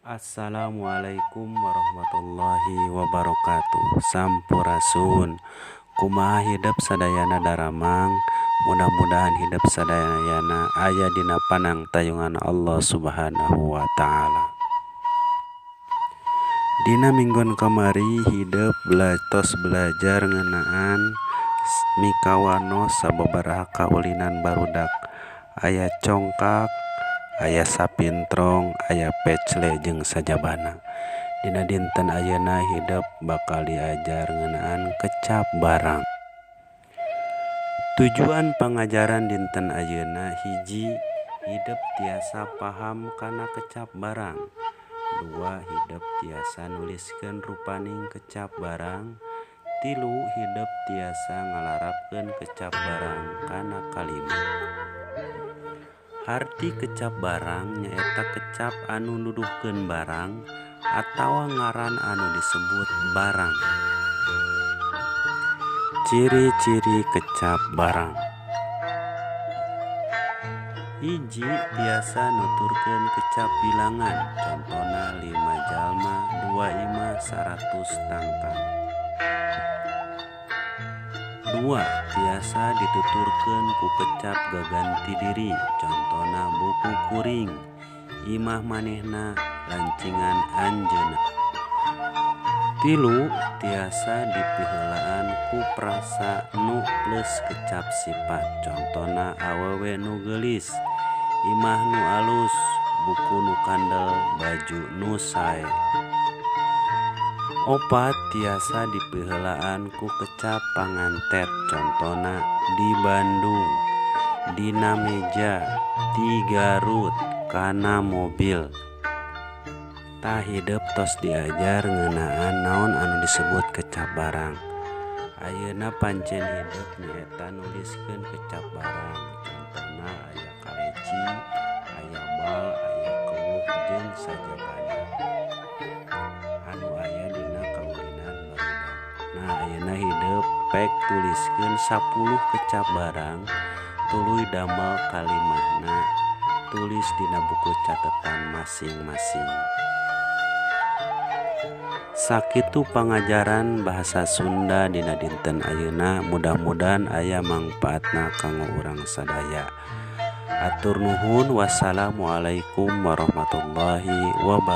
Assalamualaikum warahmatullahi wabarakatuh. Sampurasun. Kumaha hidup sadayana daramang. Mudah-mudahan hidup sadayana aya dina panang tayungan Allah Subhanahu wa taala. Dina minggon kamari hidup tos belajar ngeunaan mikawano sababaraha kaulinan barudak. Aya congkak, aya sapintrong, aya pecle jeung sajabana. Dina dinten ayeuna hidup bakal diajar ngeunaan kecap barang. Tujuan pangajaran dinten ayeuna hiji, hidup tiasa paham kana kecap barang. 2. Hidup tiasa nuliskeun rupaning kecap barang. 3. Hidup tiasa ngalarapkeun kecap barang kana kalimat. Arti kecap barang nyaeta kecap anu nuduhkeun barang atawa ngaran anu disebut barang. Ciri-ciri kecap barang. Hiji, tiasa nuturkeun kecap bilangan, contona 5 jalma, 2 imah, 100 tangkang. 2. Tiasa dituturkeun ku kecap gaganti diri, contona buku kuring, imah manehna, lancingan anjeunna. 3. Tiasa dipiheulaan ku prasa nu plus kecap sifat, contona awewe nu geulis, imah nu alus, buku nu kandel, baju nu sae. 4. Tiasa dipiheulaan ku kecap pangantet, contona di Bandung, dina meja, di Garut, kana mobil. Tah hidup tos diajar ngeunaan naon anu disebut kecap barang. Ayeuna pancen hidup nyaeta nuliskeun kecap barang, contona aya kaleci, aya bal, aya keueuh jeung sajabana anu aya dina kaulinan barudak. Nah, ayeuna hidup pek tuliskeun 10 kecap barang, tuluy damel kalimahna, tulis dina buku catetan masing-masing. Sakitu pangajaran bahasa Sunda dina dinten ayeuna, mudah-mudahan aya mangpaatna kanggo urang sadaya. Hatur nuhun. Wassalamualaikum warahmatullahi wabarakatuh.